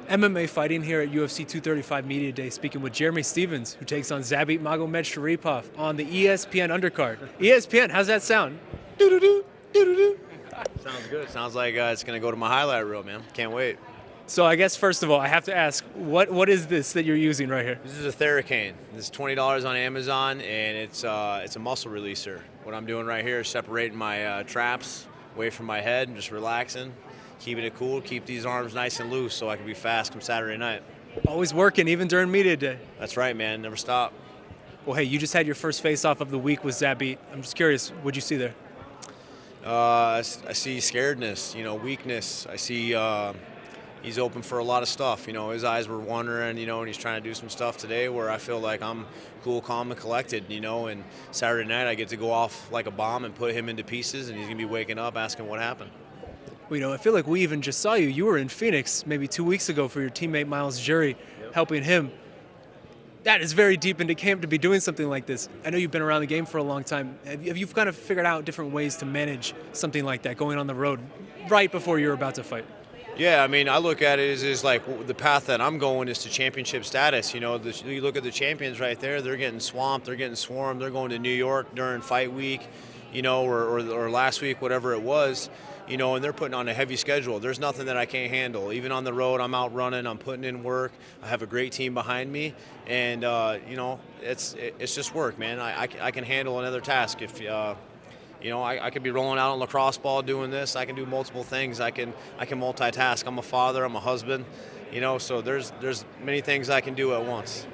MMA fighting here at UFC 235 Media Day, speaking with Jeremy Stephens, who takes on Zabit Magomedsharipov on the ESPN undercard. ESPN, how's that sound? Doo-doo-doo, doo-doo-doo. Sounds good. Sounds like it's going to go to my highlight reel, man. Can't wait. So I guess, first of all, I have to ask, what is this that you're using right here? This is a Theracane. This is $20 on Amazon, and it's a muscle releaser. What I'm doing right here is separating my traps away from my head and just relaxing, keeping it cool, keep these arms nice and loose so I can be fast come Saturday night. Always working, even during media day. That's right, man. Never stop. Well, hey, you just had your first face-off of the week with Zabit. I'm just curious, what'd you see there? I see scaredness, weakness. I see he's open for a lot of stuff. His eyes were wandering, and he's trying to do some stuff today where I feel like I'm cool, calm, and collected, and Saturday night I get to go off like a bomb and put him into pieces, and he's going to be waking up asking what happened. Well, I feel like we even just saw you. You were in Phoenix maybe 2 weeks ago for your teammate Miles Jury, helping him. That is very deep into camp to be doing something like this. I know you've been around the game for a long time. Have you kind of figured out different ways to manage something like that, going on the road right before you're about to fight? Yeah, I mean, I look at it as like the path that I'm going is to championship status. You look at the champions right there, they're getting swamped, they're getting swarmed, they're going to New York during fight week, or last week, whatever it was, and they're putting on a heavy schedule. There's nothing that I can't handle. Even on the road, I'm out running, I'm putting in work. I have a great team behind me, and, it's just work, man. I can handle another task if I could be rolling out on a lacrosse ball doing this. I can do multiple things. I can multitask. I'm a father. I'm a husband. So there's many things I can do at once.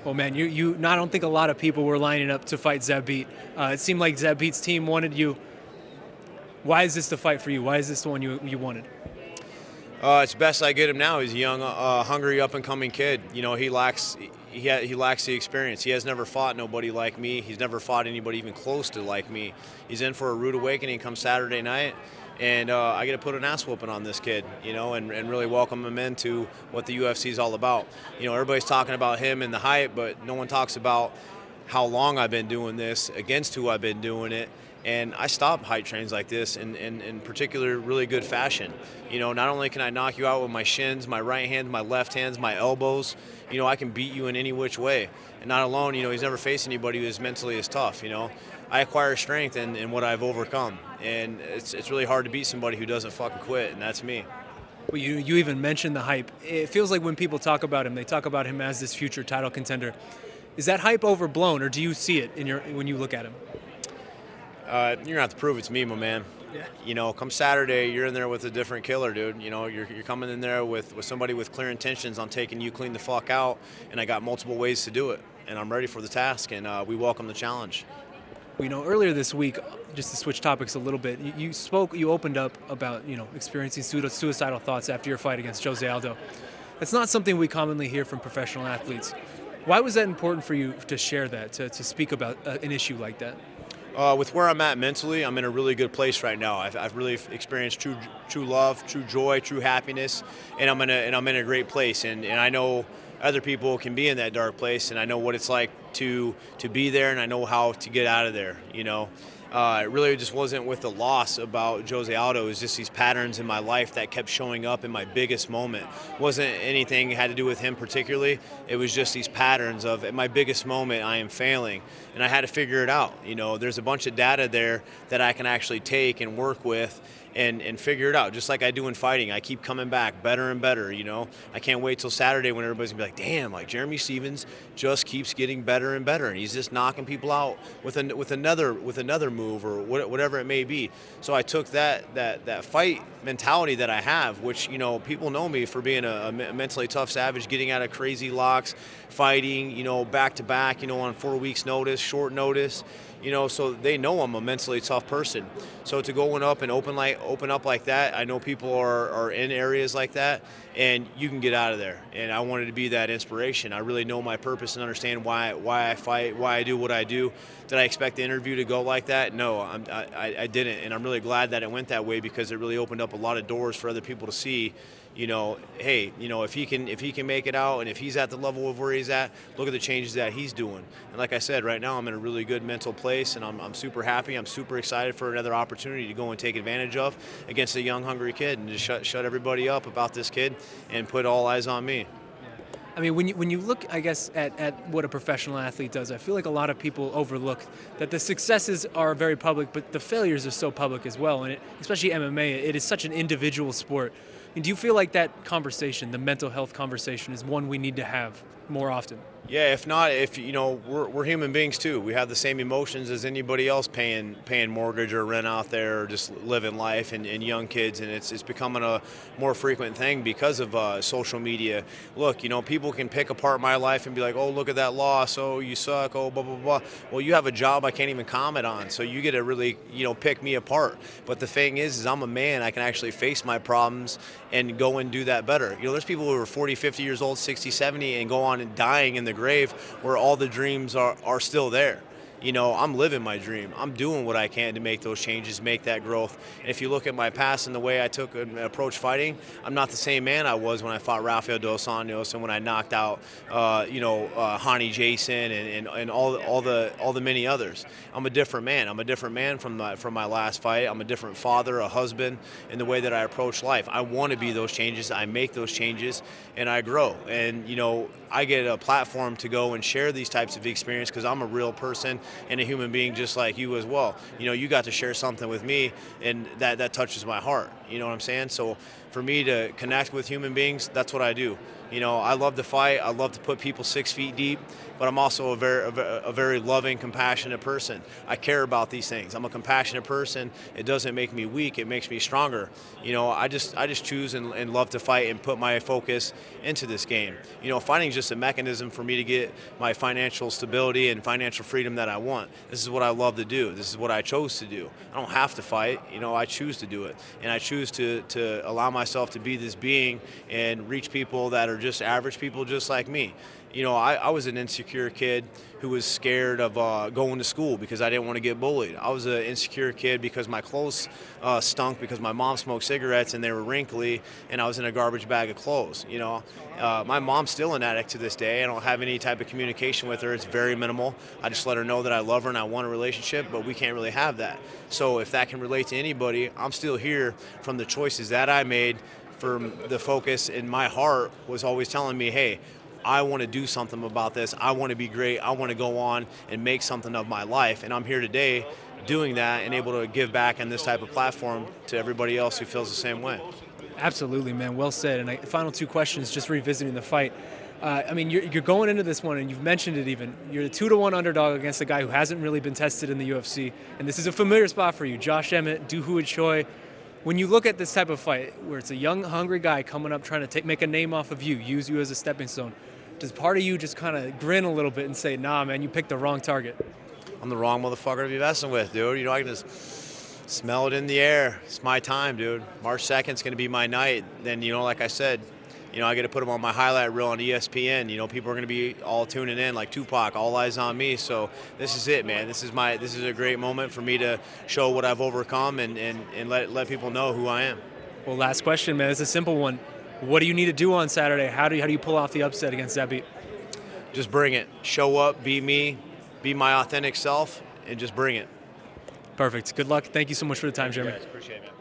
Well, man, I don't think a lot of people were lining up to fight Zabit. It seemed like Zabit's team wanted you. Why is this the fight for you? Why is this the one you wanted? It's best I get him now. He's a young, hungry, up-and-coming kid. He lacks the experience. He has never fought nobody like me. He's never fought anybody even close to like me. He's in for a rude awakening come Saturday night, and I get to put an ass whooping on this kid, and really welcome him into what the UFC is all about. Everybody's talking about him and the hype, but no one talks about how long I've been doing this, against who I've been doing it. And I stop hype trains like this in particular really good fashion. Not only can I knock you out with my shins, my right hand, my left hands, my elbows, I can beat you in any which way. And not alone, he's never faced anybody who's mentally as tough, I acquire strength in what I've overcome. And it's really hard to beat somebody who doesn't fucking quit, and that's me. Well, you even mentioned the hype. It feels like when people talk about him, they talk about him as this future title contender. Is that hype overblown, or do you see it when you look at him? You're going to have to prove it to me, my man. Yeah. Come Saturday, you're in there with a different killer, dude. You're coming in there with somebody with clear intentions on taking you clean the fuck out, and I got multiple ways to do it, and I'm ready for the task, and we welcome the challenge. Well, earlier this week, just to switch topics a little bit, you opened up about, experiencing suicidal thoughts after your fight against Jose Aldo. That's not something we commonly hear from professional athletes. Why was that important for you to share that, to speak about an issue like that? With where I'm at mentally, I'm in a really good place right now. I've really experienced true love, true joy, true happiness, and I'm in a great place. And I know other people can be in that dark place, and I know what it's like to be there, and I know how to get out of there. It really just wasn't with the loss about Jose Aldo. It was just these patterns in my life that kept showing up in my biggest moment. It wasn't anything had to do with him particularly. It was just these patterns of, at my biggest moment, I am failing. And I had to figure it out. There's a bunch of data there that I can actually take and work with and figure it out, just like I do in fighting. I keep coming back better and better, I can't wait till Saturday when everybody's gonna be like, damn, like Jeremy Stephens just keeps getting better and better, and he's just knocking people out with another move or whatever it may be. So I took that fight mentality that I have, which, people know me for being a mentally tough savage, getting out of crazy locks, fighting, back to back, on 4 weeks notice, short notice. So they know I'm a mentally tough person. So to go up and open up like that, I know people are in areas like that, and you can get out of there. And I wanted to be that inspiration. I really know my purpose and understand why I fight, why I do what I do. Did I expect the interview to go like that? No, I didn't. And I'm really glad that it went that way, because it really opened up a lot of doors for other people to see, hey, if he can make it out, and if he's at the level of where he's at, look at the changes that he's doing. And like I said, right now I'm in a really good mental place, and I'm super happy. I'm super excited for another opportunity to go and take advantage of against a young, hungry kid, and just shut everybody up about this kid and put all eyes on me. I mean, when you look, I guess, at what a professional athlete does, I feel like a lot of people overlook that the successes are very public, but the failures are so public as well. And especially MMA, it is such an individual sport. I mean, do you feel like that conversation, the mental health conversation, is one we need to have more often? Yeah, if not, we're human beings too. We have the same emotions as anybody else paying mortgage or rent out there, or just living life, and young kids, and it's becoming a more frequent thing because of social media. Look, people can pick apart my life and be like, oh, look at that loss, oh, you suck, oh, blah, blah, blah. Well, you have a job I can't even comment on, so you get to really, pick me apart. But the thing is I'm a man. I can actually face my problems and go and do that better. There's people who are 40, 50 years old, 60, 70, and go on and dying in the grave where all the dreams are still there. I'm living my dream. I'm doing what I can to make those changes, make that growth. And if you look at my past and the way I took and approached fighting, I'm not the same man I was when I fought Rafael Dos Anjos and when I knocked out, Hani Jason and all the many others. I'm a different man. I'm a different man from my last fight. I'm a different father, a husband, in the way that I approach life. I want to be those changes. I make those changes, and I grow. And I get a platform to go and share these types of experience because I'm a real person and a human being just like you as well. You got to share something with me, and that touches my heart. You know what I'm saying? So for me to connect with human beings, that's what I do. I love to fight. I love to put people 6 feet deep, but I'm also a very loving, compassionate person. I care about these things. I'm a compassionate person. It doesn't make me weak. It makes me stronger. I just choose and love to fight and put my focus into this game. Fighting is just a mechanism for me to get my financial stability and financial freedom that I want. This is what I love to do. This is what I chose to do. I don't have to fight. I choose to do it, and I choose to allow myself to be this being and reach people that are just average people just like me. I was an insecure kid who was scared of going to school because I didn't want to get bullied. I was an insecure kid because my clothes stunk because my mom smoked cigarettes and they were wrinkly, and I was in a garbage bag of clothes. My mom's still an addict to this day. I don't have any type of communication with her. It's very minimal. I just let her know that I love her and I want a relationship, but we can't really have that. So if that can relate to anybody, I'm still here from the choices that I made. From the focus in my heart was always telling me, hey, I want to do something about this. I want to be great. I want to go on and make something of my life. And I'm here today doing that and able to give back on this type of platform to everybody else who feels the same way. Absolutely, man. Well said. And final two questions, just revisiting the fight. I mean, you're going into this one, and you've mentioned it even. You're a 2-1 underdog against a guy who hasn't really been tested in the UFC. And this is a familiar spot for you. Josh Emmett, Do Hoo Choi. When you look at this type of fight, where it's a young, hungry guy coming up trying to make a name off of you, use you as a stepping stone, does part of you just kind of grin a little bit and say, nah, man, you picked the wrong target? I'm the wrong motherfucker to be messing with, dude. I can just smell it in the air. It's my time, dude. March 2nd is going to be my night. Then, like I said, I get to put them on my highlight reel on ESPN. People are going to be all tuning in like Tupac, all eyes on me. So this is it, man. This is a great moment for me to show what I've overcome and let people know who I am. Well, last question, man. It's a simple one. What do you need to do on Saturday? How do you pull off the upset against Zabit? Just bring it. Show up, be me, be my authentic self, and just bring it. Perfect. Good luck. Thank you so much for the time, Jeremy. Appreciate it, man.